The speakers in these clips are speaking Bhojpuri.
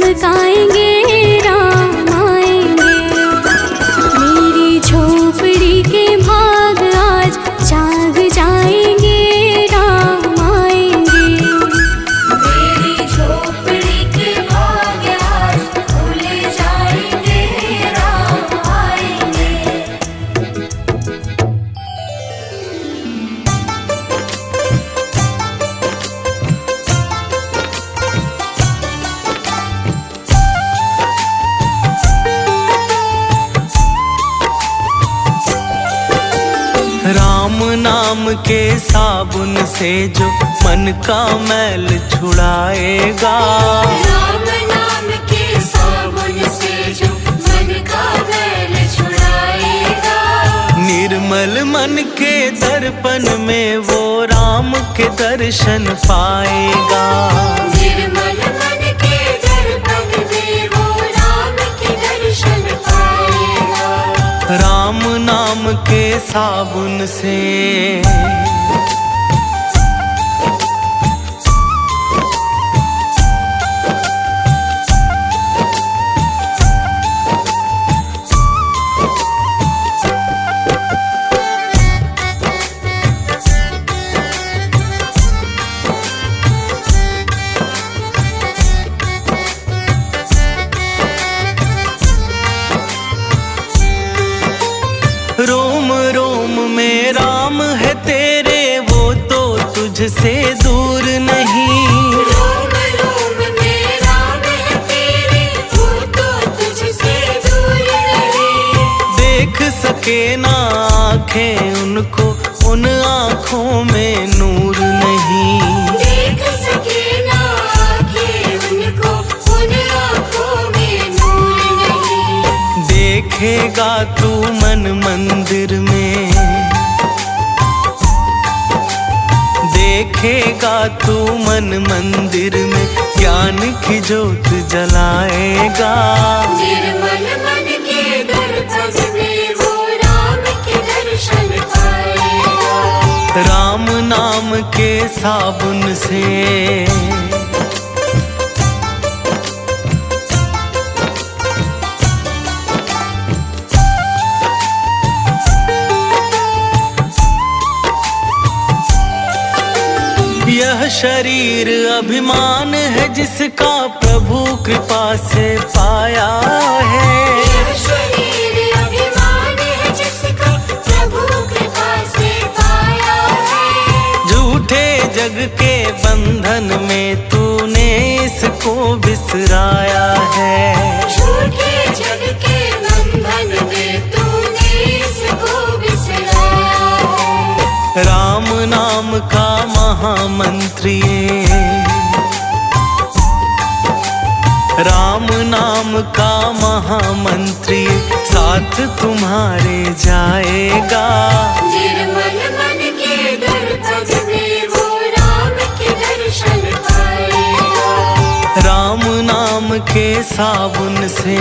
चमकाएंगे राम आएंगे। मेरी झोपड़ी के भाग आज जाग जाएंगे राम आएंगे। मेरी झोपड़ी के भाग आज खुल जाएंगे राम आएंगे। राम नाम के साबुन से जो मन का मैल छुड़ाएगा, राम नाम के साबुन से जो मन का मैल छुड़ाएगा। निर्मल मन के दर्पण में वो राम के दर्शन पाएगा। निर्मल मन के दर्पण में वो राम के दर्शन पाएगा। राम नाम के साबुन से रोम रोम में राम है तेरे, वो तो तुझसे दूर नहीं। रोम रोम में राम है तेरे, वो तो तुझसे दूर नहीं। देख सके ना आँखें उनको, उन आँखों में नूर नहीं। देख सके ना आँखें उनको, उन आँखों में नूर नहीं। देखेगा तू मन मंदिर में, देखेगा तू मन मंदिर में, ज्ञान की ज्योत जलाएगा। निर्मल मन के दर्पण में वो राम के दर्शन पाएगा। राम नाम के साबुन से यह शरीर अभिमान है जिसका प्रभु कृपा से पाया है। यह शरीर अभिमान है जिसका प्रभु कृपा से पाया है। झूठे जग के बंधन में तूने इसको बिसराया है। झूठे जग के बंधन में तूने इसको बिसराया है। राम नाम का महामंत्र ये, राम नाम का महामंत्र ये, साथ तुम्हारे जाएगा। निर्मल मन के दर्पण में वो राम के दर्शन पाएगा। राम नाम के साबुन से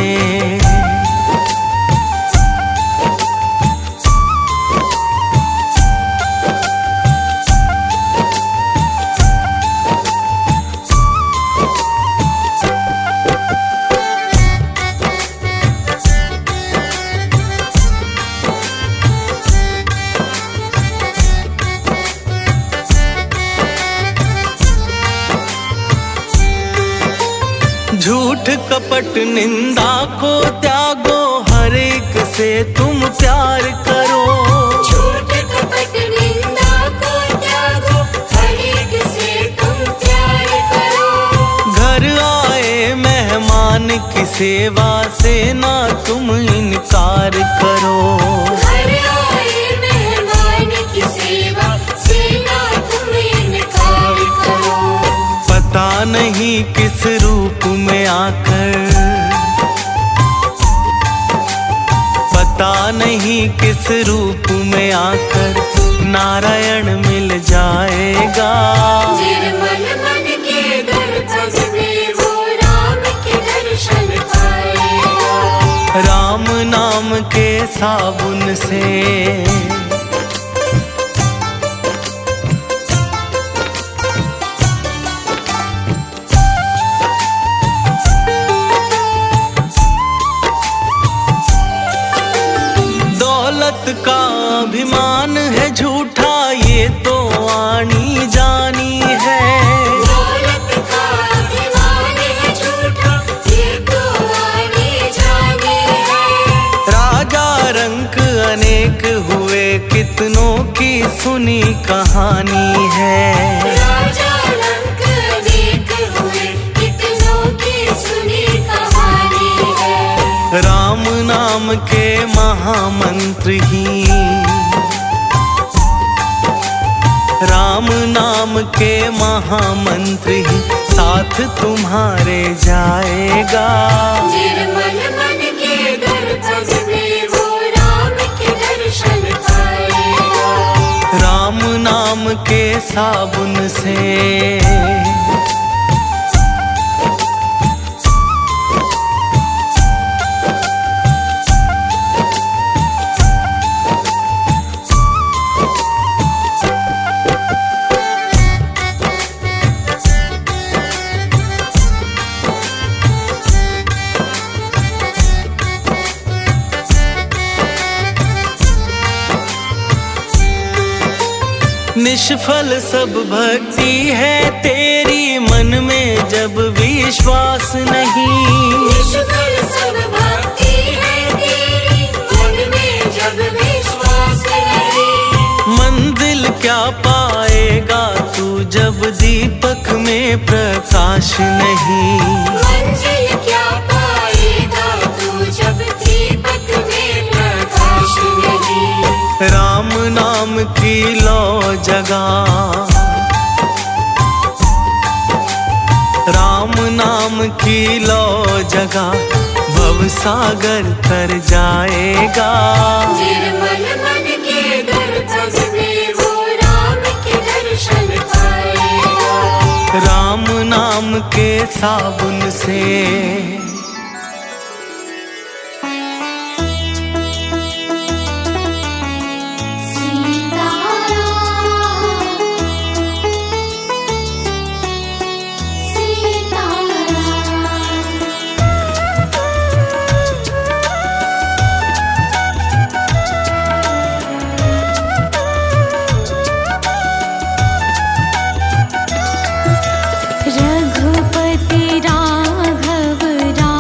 झूठ कपट निंदा को त्यागो, हर एक से तुम प्यार करो। झूठ कपट निंदा को त्यागो, हर एक से तुम प्यार करो। घर आए मेहमान की सेवा से ना तुम इनकार करो। घर आए मेहमान की सेवा से ना तुम इनकार करो। पता नहीं किस रूप में आकर, पता नहीं किस रूप में आकर नारायण मिल जाएगा। निर्मल मन के दर्पण में वो राम के दर्शन पाएगा। राम नाम के साबुन से सुनी कहानी है। राजा लंक अनेक हुए, कितनों की सुनी कहानी है। राम नाम के महामंत्र ही, राम नाम के महामंत्र ही साथ तुम्हारे जाएगा। निर्मल मन के दर्पण में वो राम के दर्शन पाएगा। राम नाम के साबुन से, निष्फल सब भक्ति है तेरी, मन में जब विश्वास नहीं। निष्फल सब भक्ति है तेरी, मन में जब विश्वास नहीं। मंजिल क्या पाएगा तू जब दीपक में प्रकाश नहीं। मंजिल क्या पाएगा तू जब दीपक में प्रकाश नहीं। राम नाम की लो जगा, राम नाम की लो जगा, भव सागर तर जाएगा। निर्मल मन के दर्पण में वो राम के दर्शन पाएगा। राम नाम के साबुन से, रघुपति राघव राम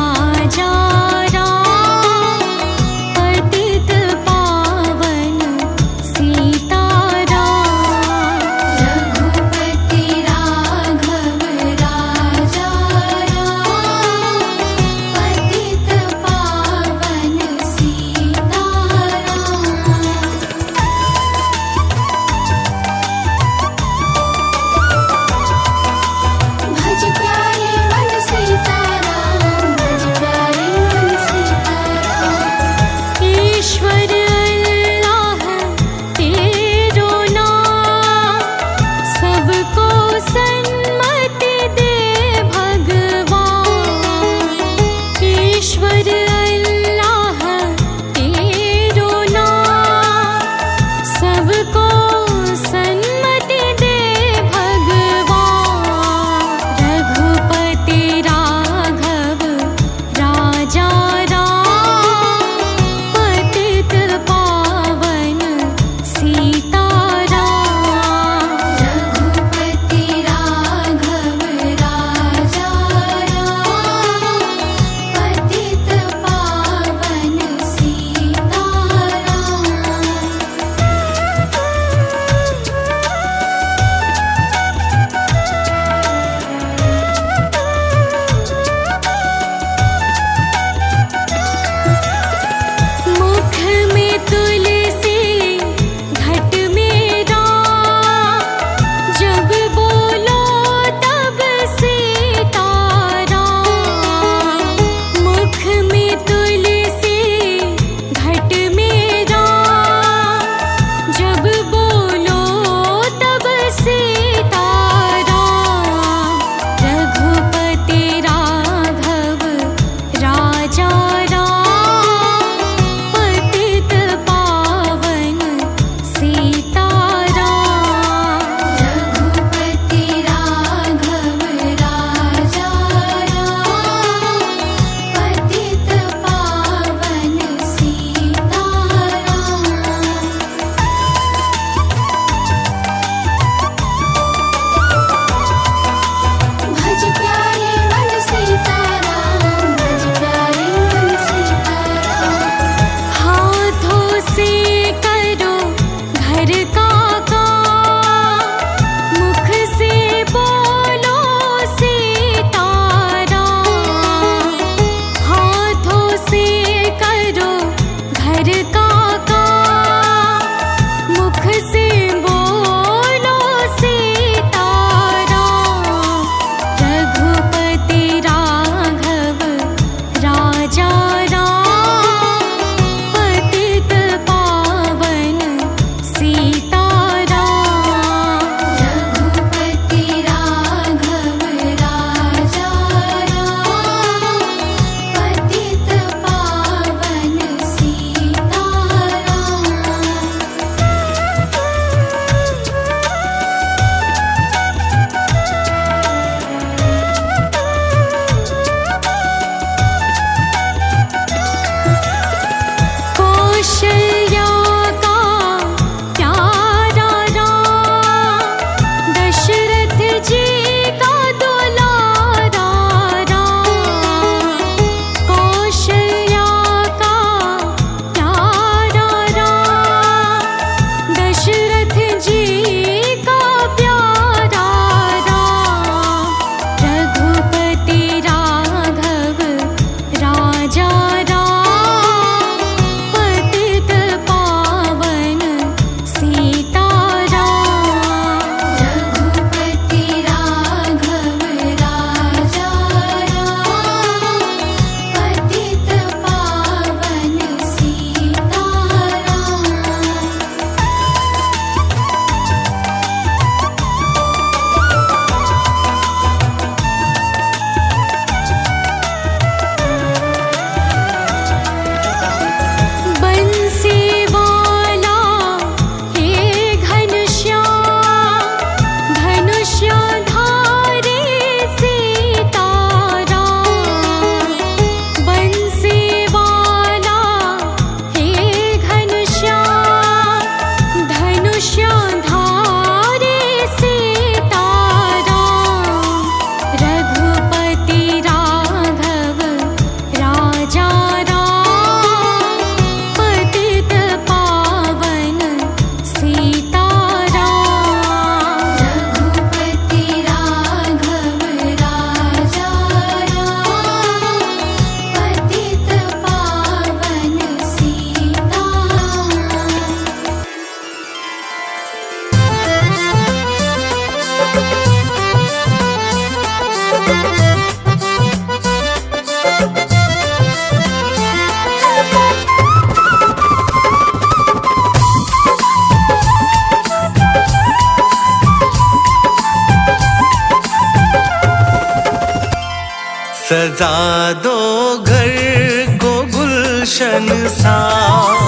सजा दो घर को गुलशन सा,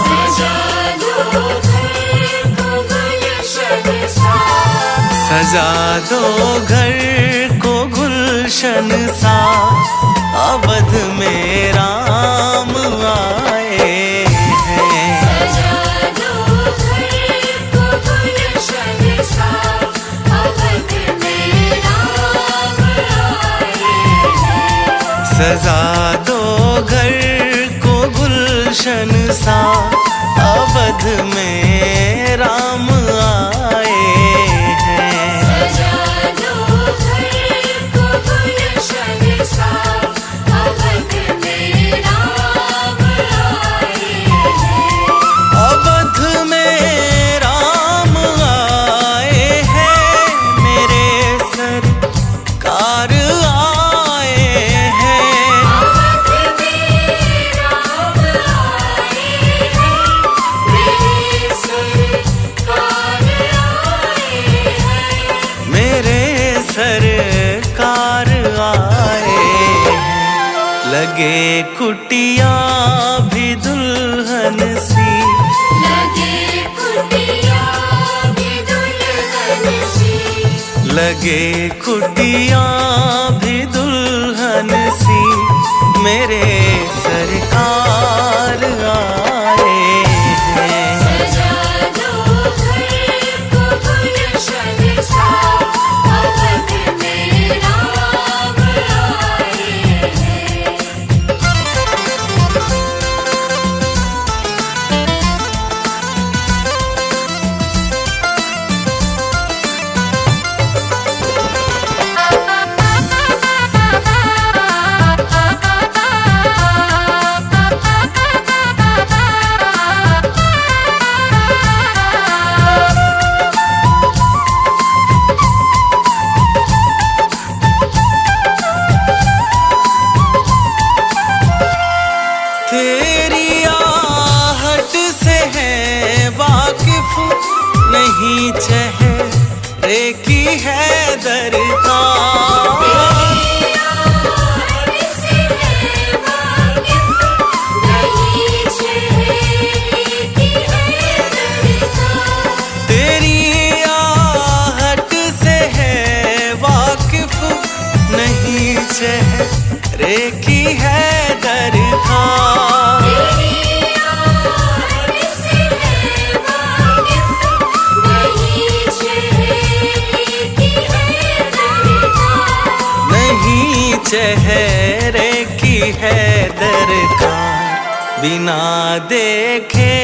सजा दो घर को गुलशन सा, सजा दो घर को गुलशन सा। अवध में राम आए हैं। सजा दो घर को गुलशन सा, अवध में राम आए हैं। सजा दो घर को गुलशन सा, अवध में राम आए हैं। सजा दो घर को गुलशन सा, अवध में राम आए हैं। अवध में राम आए हैं, मेरे सरकार आए हैं। अवध में राम आए हैं, मेरे सरकार आए हैं। मेरे सरकार आए हैं। लगे कुटिया भी दुल्हन सी, लगे कुटिया भी दुल्हन सी, लगे कुटिया भी दुल्हन सी। मेरे सरकार आए हैं। सजा दो घर को गुलशन सा, अवध में राम आए हैं। तेरी आहट से है वाकिफ, नहीं चेहरे की है दरकार। से है वाकिफ, नहीं चेहरे की है दरकार। तेरी आहट से है वाकिफ, नहीं चेहरे की है दरकार। तेरी आहट से है वाकिफ, नहीं चेहरे की है दरकार। नहीं चेहरे की है दरकार। बिना देखे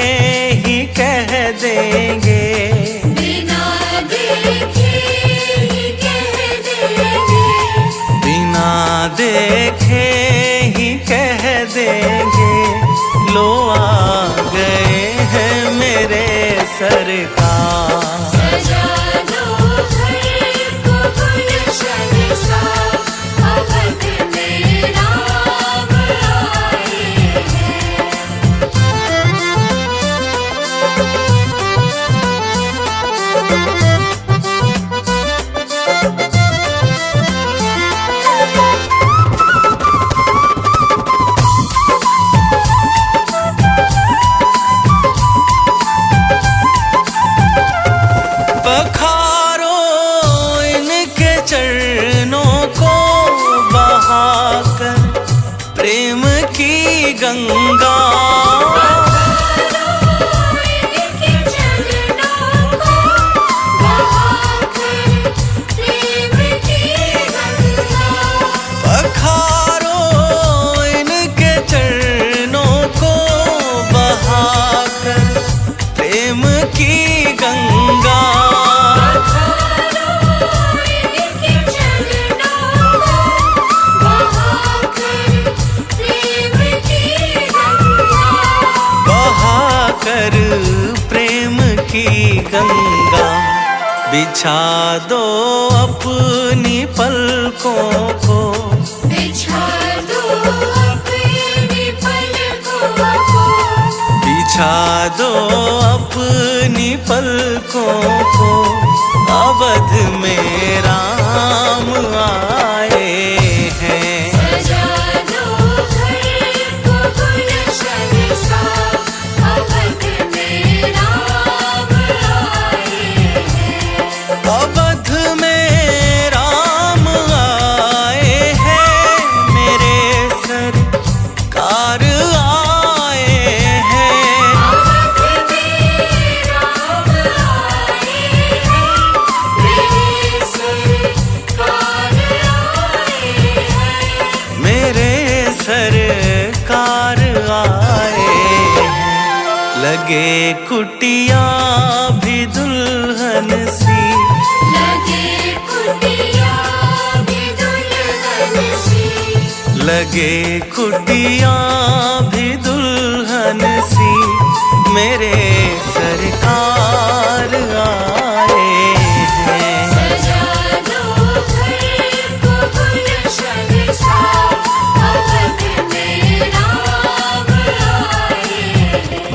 ही कह देंगे, बिना देखे ही कह देंगे, बिना देखे ही कह देंगे। लो आ गए हैं मेरे सरकार। सजा दो घर को गुलशन सा, अवध में राम आए हैं। पखारो इनके चरणों को बहाकर प्रेम की गंगा। इनके चरणों को बहाकर प्रेम की गंगा। पखारो इनके चरणों को बहाकर प्रेम की गंगा। इनके चरणों को बहाकर प्रेम की गंगा। बहाकर प्रेम की गंगा। बिछा दो अपनी पलकों को, बिछा दो अपनी पलकों को, बिछा दो अपनी पलकों को। अवध में राम आए हैं। सजा आए हैं। लगे कुटिया भी दुल्हन सी, लगे कुटिया भी दुल्हन सी, लगे कुटिया भी दुल्हन सी, मेरे सरकार आए हैं। सजा दो घर को गुलशन सा, अवध में राम आए हैं।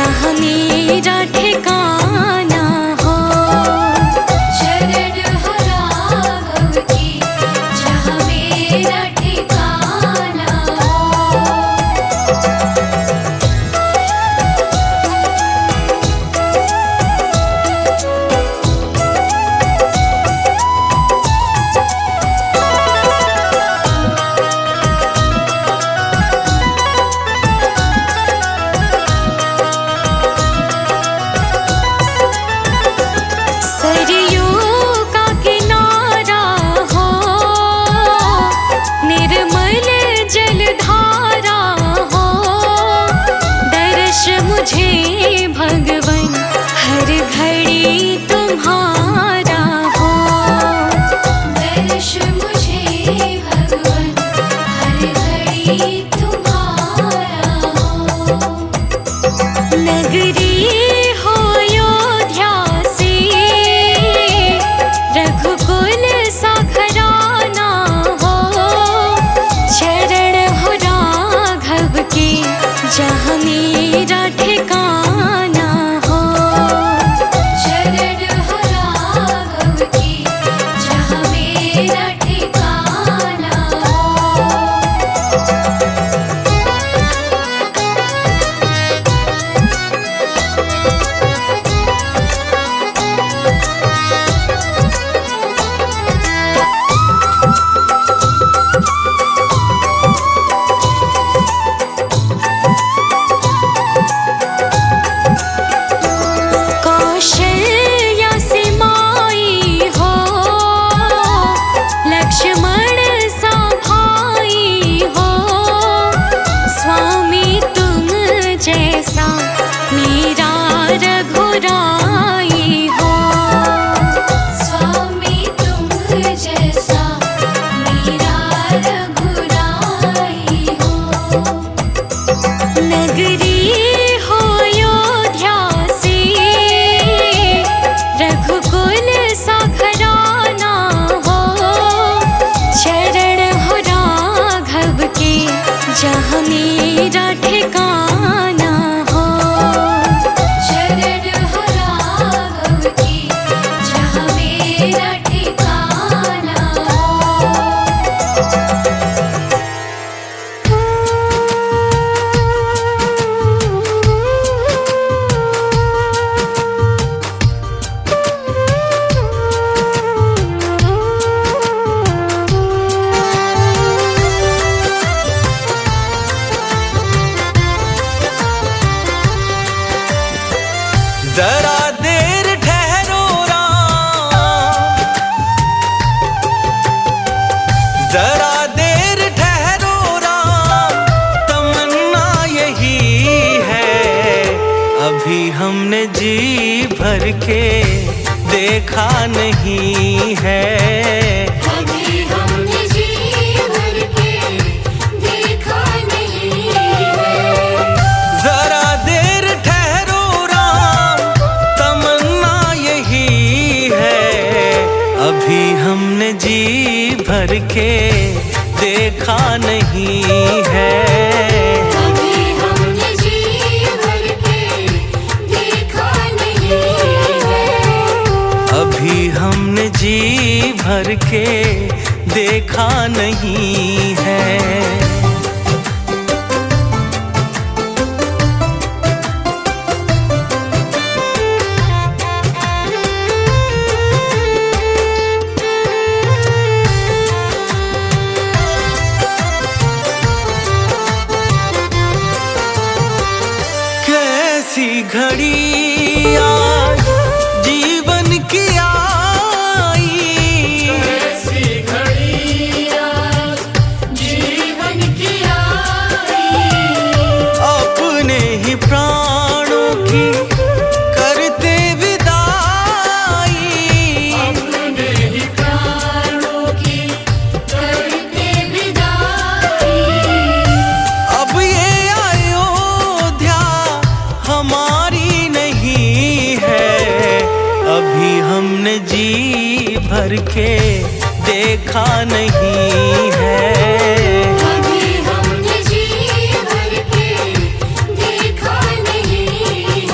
जहाँ मेरा ठिकाना हो। शरण हो राघव की जहाँ मेरा ठिकाना हो। सरयू का किनारा हो, निर्मल जलधारा हो, दर्श मुझे भगवन हर घड़ी तुम्हारा हो। दर्श मुझे भगवन हर घड़ी तुम्हारा हो। नगरी हो अयोध्या से, रघुकुल सा घराना हो, शरण हो राघव के जहाँ मेरा ठिकाना हो। शरण हो राघव की जहाँ मेरा ठिकाना हो। कौशल्या से माई हो, लक्ष्मण सा भाई हो, स्वामी तुम जैसा मेरा रघुराई हो। स्वामी तुम जैसा मेरा रघुराई हो। नगरी हो अयोध्या से, रघुकुल सा घराना हो, शरण हो राघव के जहाँ मेरा ठिकाना हो। शरण हो राघव की जहाँ मेरा ठिकाना हो। जरा देर ठहरो राम, जरा देर ठहरो राम, तमन्ना यही है। अभी हमने जी भर के देखा नहीं है। अभी हमने जी भर के देखा नहीं है। जरा देर ठहरो राम, तमन्ना यही है। अभी हमने जी भर के देखा नहीं है। अभी हमने जी भर के देखा नहीं है। अभी हमने जी भर के देखा नहीं है। कैसी घड़ी आज जीवन की आई, ऐसी घड़ी आज जीवन की आई। अपने ही प्राणों की करते विदाई। अपने ही प्राणों की करते विदाई। अब ये अयोध्या हमारी नहीं है। अभी हमने जी भर के देखा नहीं है। अभी हमने जी भर के देखा नहीं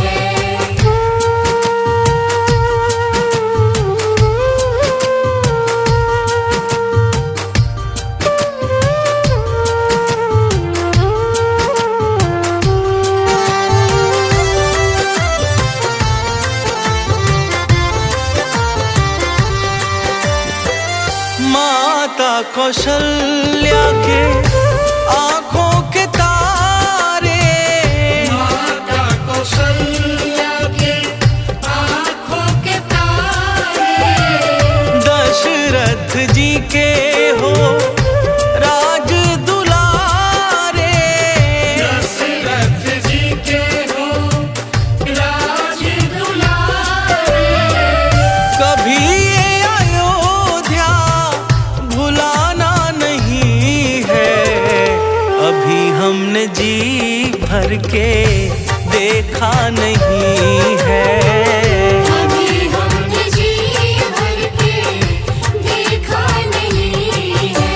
कौशल्या के आंखों के तारे, माता कौशल्या के आँखों के तारे, दशरथ जी के हो राज दुलारे, दशरथ जी के हो राज दुलारे। कभी ये अयोध्या भुलाना नहीं है, अभी हमने जी भर के देखा नहीं है। अभी हमने जी भर के देखा नहीं है।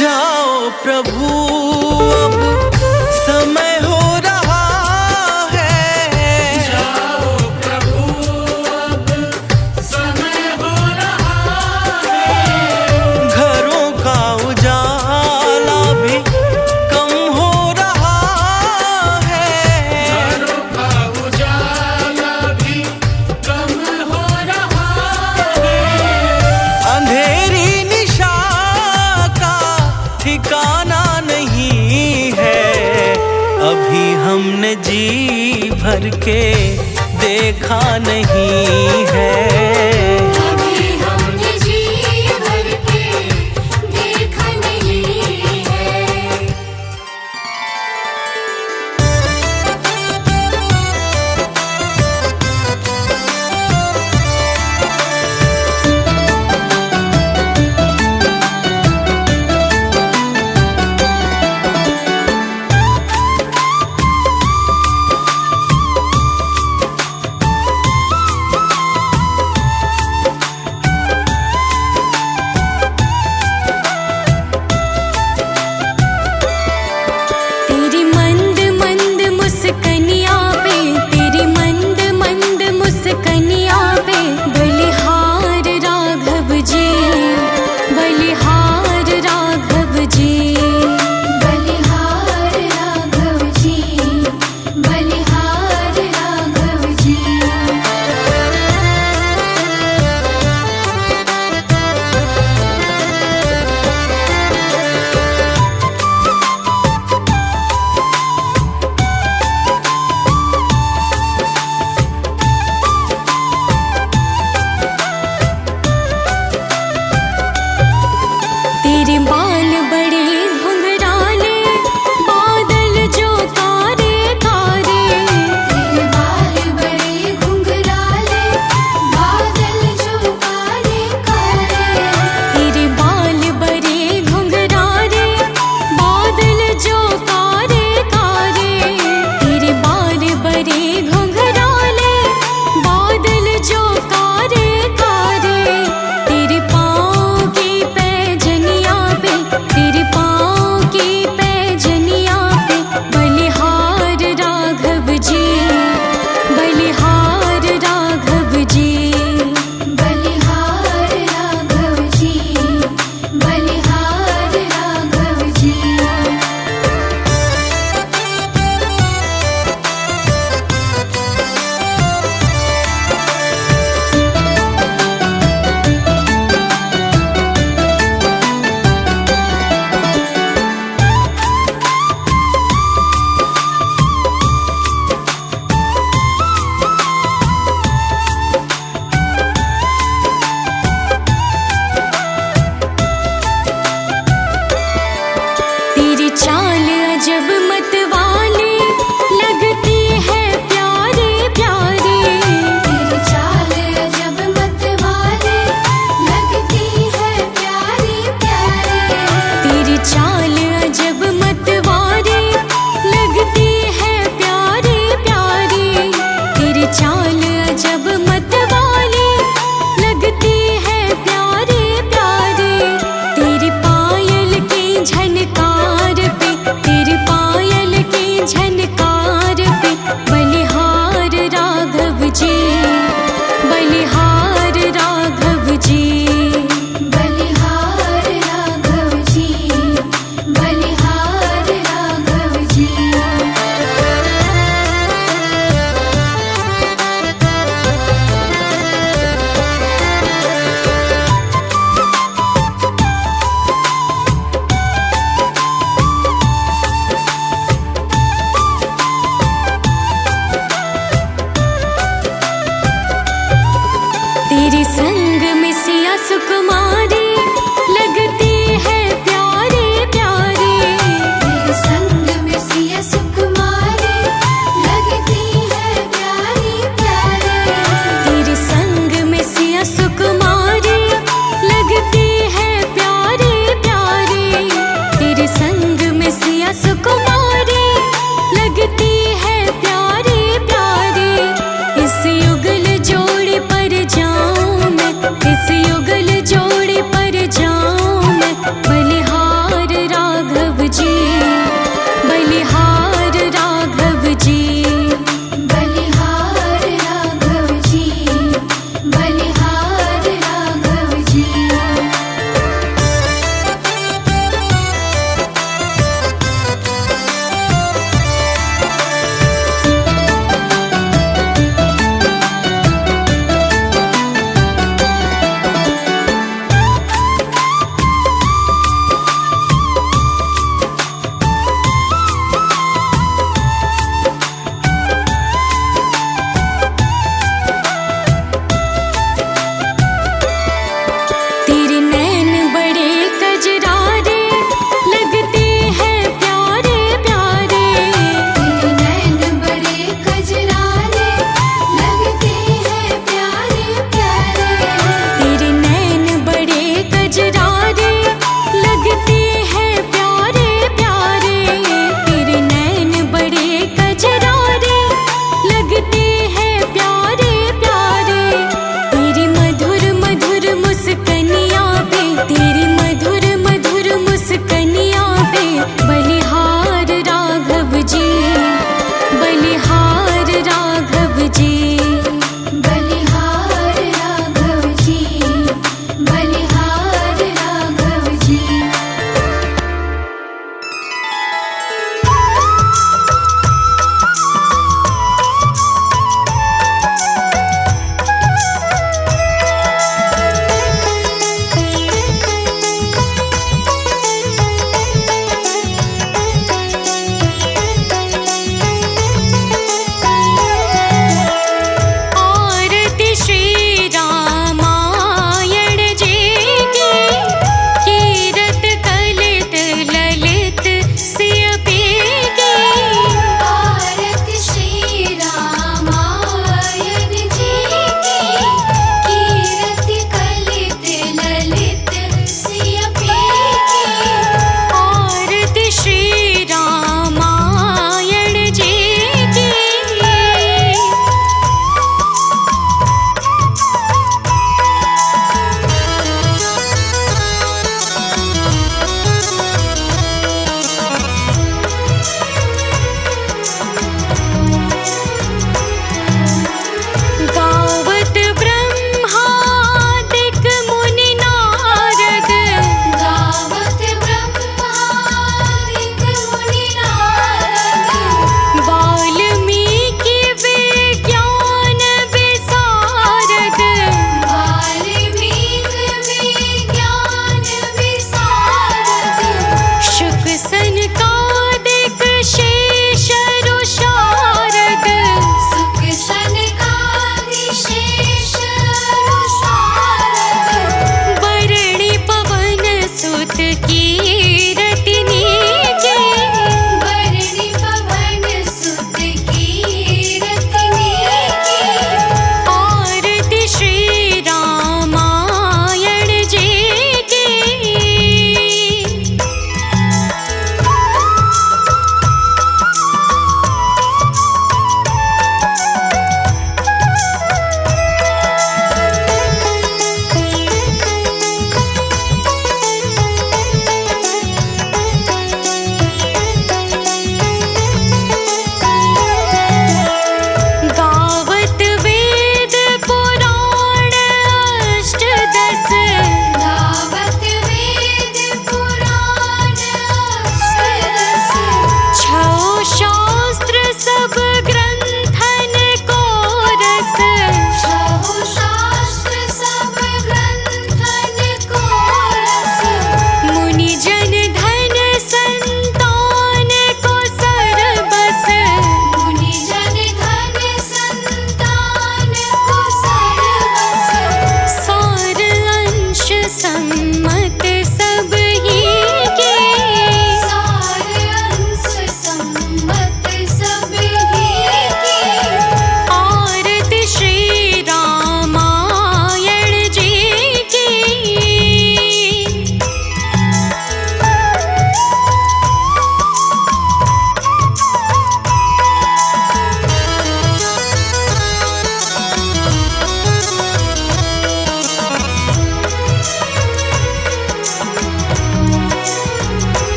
जाओ प्रभु अब समय हो रहा है, जाओ प्रभु अब समय हो रहा है, घरों का उजाला भी कम हो रहा है, घरों का उजाला भी कम हो रहा है। अंधेरी निशा का ठिकाना नहीं है, अभी हमने जी भर के देखा नहीं है। अभी हमने जी भर के देखा नहीं है। तेरी मंद मंद मुस्कनिया पे, तेरी मंद मंद मुस्कनिया पे, बलिहार राघव जी, बलिहार राघव जी, बलिहार राघव जी, बलिहार राघव जी। तेरे बाल बड़े घुंघराले, बादल जो कारे कारे, तेरे बाल बड़े घुंघराले, बादल जो कारे कारे, तेरे बाल बड़े घुंघराले, बादल जो कारे कारे, तेरे बाल बड़े घुंघराले, बादल जो कारे कारे, तेरे पाँव की पैजनिया पे, तेरे पाँव की पैजनिया पे, बलिहार राघव जी, बलिहार राघव जी, बलिहार राघव जी, बलिहार राघव जी। तेरी चाल अजब मत वाली लगती है प्यारे प्यारे, तेरी चाल अजब मत वाली लगती है प्यारे प्यारे, तेरी चाल अजब मत वाली लगती है प्यारे प्यारे, तेरी चाल अजब मत वाली लगती है प्यारे प्यारे, तेरी पायल की झनकार पे, तेरी पायल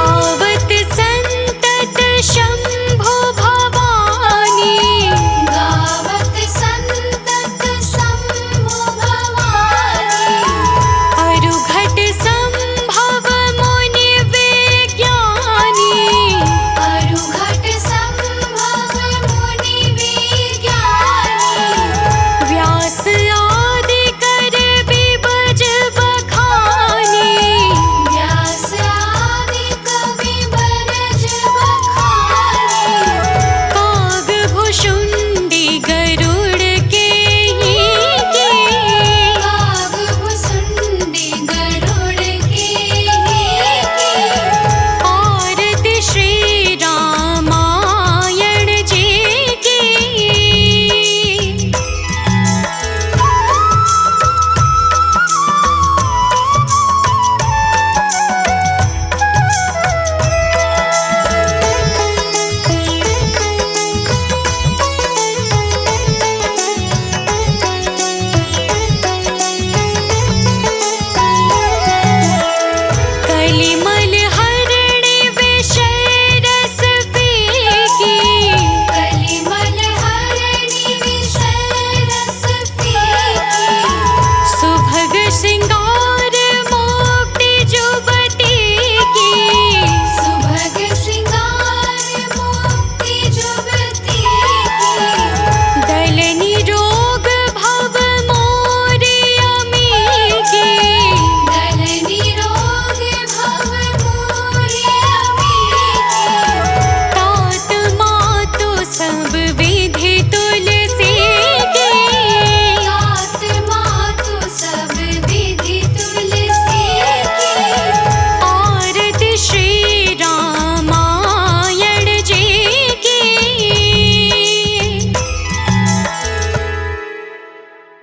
सावन